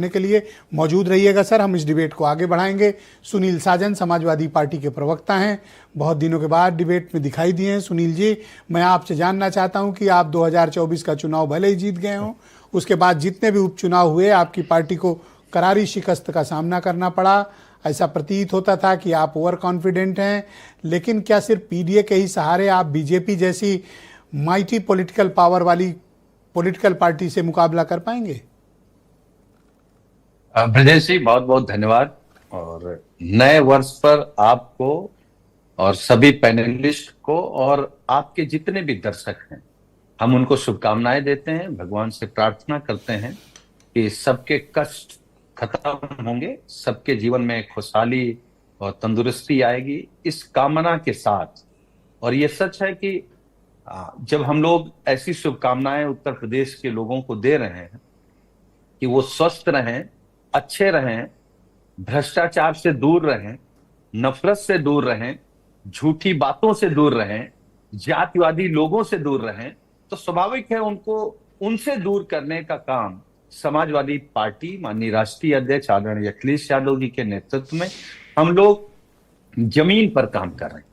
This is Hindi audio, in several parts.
के लिए मौजूद रहिएगा सर। हम इस डिबेट को आगे बढ़ाएंगे। सुनील साजन समाजवादी पार्टी के प्रवक्ता हैं, बहुत दिनों के बाद डिबेट में दिखाई दिए हैं। सुनील जी, मैं आपसे जानना चाहता हूं कि आप 2024 का चुनाव भले ही जीत गए हों, उसके बाद जितने भी उपचुनाव हुए आपकी पार्टी को करारी शिकस्त का सामना करना पड़ा। ऐसा प्रतीत होता था कि आप ओवर कॉन्फिडेंट हैं, लेकिन क्या सिर्फ पीडीए के ही सहारे आप बीजेपी जैसी माइटी पॉलिटिकल पावर वाली पॉलिटिकल पार्टी से मुकाबला कर पाएंगे? ब्रजेश जी, बहुत बहुत धन्यवाद। और नए वर्ष पर आपको और सभी पैनलिस्ट को और आपके जितने भी दर्शक हैं, हम उनको शुभकामनाएं देते हैं। भगवान से प्रार्थना करते हैं कि सबके कष्ट खत्म होंगे, सबके जीवन में खुशहाली और तंदुरुस्ती आएगी, इस कामना के साथ। और ये सच है कि जब हम लोग ऐसी शुभकामनाएं उत्तर प्रदेश के लोगों को दे रहे हैं कि वो स्वस्थ रहें, अच्छे रहें, भ्रष्टाचार से दूर रहें, नफरत से दूर रहें, झूठी बातों से दूर रहें, जातिवादी लोगों से दूर रहें, तो स्वाभाविक है उनको उनसे दूर करने का काम समाजवादी पार्टी माननीय राष्ट्रीय अध्यक्ष आदरणीय अखिलेश यादव जी के नेतृत्व में हम लोग जमीन पर काम कर रहे हैं।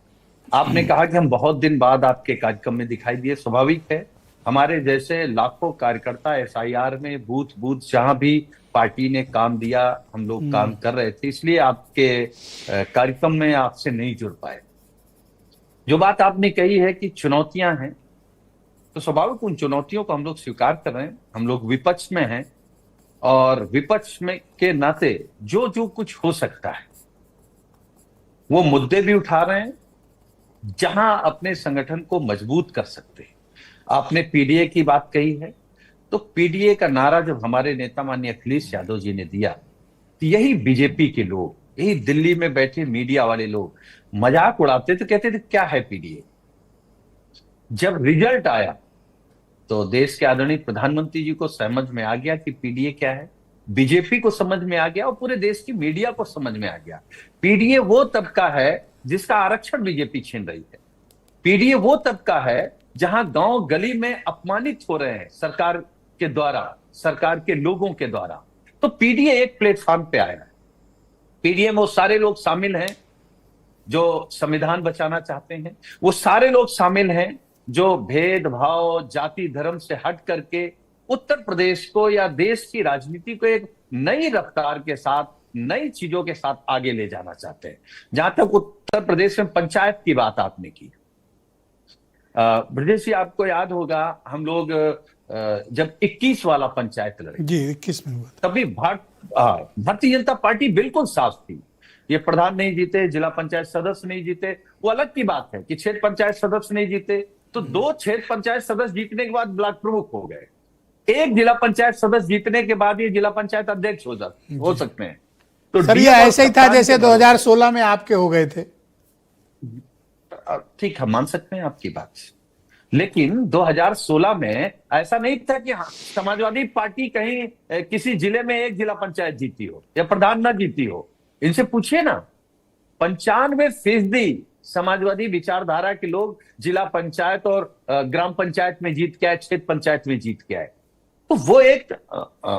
आपने कहा कि हम बहुत दिन बाद आपके कार्यक्रम में दिखाई दिए, स्वाभाविक है। हमारे जैसे लाखों कार्यकर्ता एसआईआर में बूथ बूथ जहां भी पार्टी ने काम दिया, हम लोग काम कर रहे थे, इसलिए आपके कार्यक्रम में आपसे नहीं जुड़ पाए। जो बात आपने कही है कि चुनौतियां हैं, तो स्वाभाविक उन चुनौतियों को हम लोग स्वीकार कर रहे हैं। हम लोग विपक्ष में हैं और विपक्ष में के नाते जो जो कुछ हो सकता है वो मुद्दे भी उठा रहे हैं जहां अपने संगठन को मजबूत कर सकते हैं। आपने पीडीए की बात कही है, तो पीडीए का नारा जब हमारे नेता माननीय अखिलेश यादव जी ने दिया, तो यही बीजेपी के लोग, यही दिल्ली में बैठे मीडिया वाले लोग मजाक उड़ाते थे, कहते थे क्या है पीडीए। जब रिजल्ट आया तो देश के आदरणीय प्रधानमंत्री जी को समझ में आ गया कि पीडीए क्या है, बीजेपी को समझ में आ गया और पूरे देश की मीडिया को समझ में आ गया। पीडीए वो तबका है जिसका आरक्षण बीजेपी छीन रही है। पीडीए वो तबका है जहां गांव गली में अपमानित हो रहे हैं सरकार के द्वारा, सरकार के लोगों के द्वारा। तो पीडीए एक प्लेटफॉर्म पे आया है। पीडीए में वो सारे लोग शामिल हैं जो संविधान बचाना चाहते हैं, वो सारे लोग शामिल हैं जो भेदभाव जाति धर्म से हट करके उत्तर प्रदेश को या देश की राजनीति को एक नई रफ्तार के साथ, नई चीजों के साथ आगे ले जाना चाहते हैं। जहां तक उत्तर प्रदेश में पंचायत की बात आपने की, ब्रजेश जी आपको याद होगा हम लोग जब 21 वाला पंचायत लड़े जी, 21 में हुआ, तभी भारतीय जनता पार्टी बिल्कुल साफ थी। ये प्रधान नहीं जीते, जिला पंचायत सदस्य नहीं जीते, वो अलग की बात है कि क्षेत्र पंचायत सदस्य नहीं जीते, तो 2 क्षेत्र पंचायत सदस्य जीतने के बाद ब्लॉक प्रमुख हो गए। एक जिला पंचायत सदस्य जीतने के बाद ये जिला पंचायत अध्यक्ष हो सकते हैं। तो सर ये ऐसे ही था जैसे 2016 में आपके हो गए थे। ठीक है, मान सकते हैं आपकी बात, लेकिन 2016 में ऐसा नहीं था कि समाजवादी पार्टी कहीं किसी जिले में एक जिला पंचायत जीती हो या प्रधान ना जीती हो। इनसे पूछिए ना, 95% समाजवादी विचारधारा के लोग जिला पंचायत और ग्राम पंचायत में जीत के आए, क्षेत्र पंचायत में जीत के आए। तो वो एक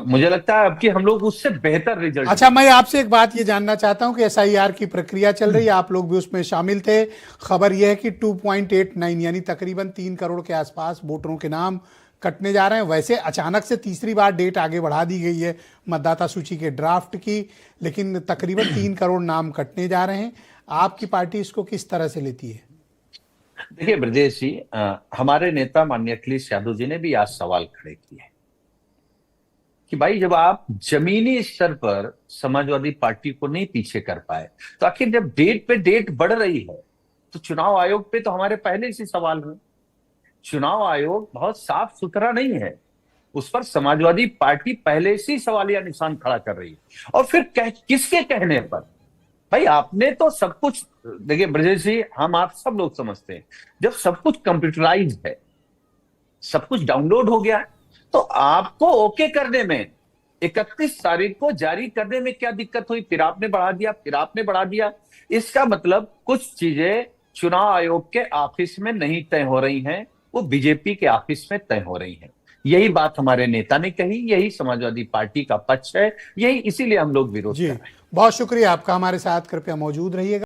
मुझे लगता है अब कि हम लोग उससे बेहतर रिजल्ट। अच्छा, मैं आपसे एक बात ये जानना चाहता हूं कि एसआईआर की प्रक्रिया चल रही है, आप लोग भी उसमें शामिल थे। खबर यह है कि 2.89 यानी तकरीबन 3 करोड़ के आसपास वोटरों के नाम कटने जा रहे हैं। वैसे अचानक से तीसरी बार डेट आगे बढ़ा दी गई है मतदाता सूची के ड्राफ्ट की, लेकिन तकरीबन 3 करोड़ नाम कटने जा रहे हैं। आपकी पार्टी इसको किस तरह से लेती है? देखिए ब्रजेश जी, हमारे नेता माननीय अखिलेश यादव जी ने भी आज सवाल खड़े किए कि भाई जब आप जमीनी स्तर पर समाजवादी पार्टी को नहीं पीछे कर पाए, तो आखिर जब डेट पे डेट बढ़ रही है तो चुनाव आयोग पे तो हमारे पहले से सवाल हैं। चुनाव आयोग बहुत साफ सुथरा नहीं है, उस पर समाजवादी पार्टी पहले से ही सवालिया निशान खड़ा कर रही है। और फिर किसके कहने पर? भाई आपने तो सब कुछ, देखिए ब्रजेश जी, हम आप सब लोग समझते हैं जब सब कुछ कंप्यूटराइज है, सब कुछ डाउनलोड हो गया, तो आपको ओके करने में 31 तारीख को जारी करने में क्या दिक्कत हुई? फिर आपने बढ़ा दिया, फिर आपने बढ़ा दिया। इसका मतलब कुछ चीजें चुनाव आयोग के ऑफिस में नहीं तय हो रही हैं, वो बीजेपी के ऑफिस में तय हो रही हैं। यही बात हमारे नेता ने कही, यही समाजवादी पार्टी का पक्ष है, यही इसीलिए हम लोग विरोध कर जी, रहे हैं। बहुत शुक्रिया आपका, हमारे साथ कृपया मौजूद रहिएगा।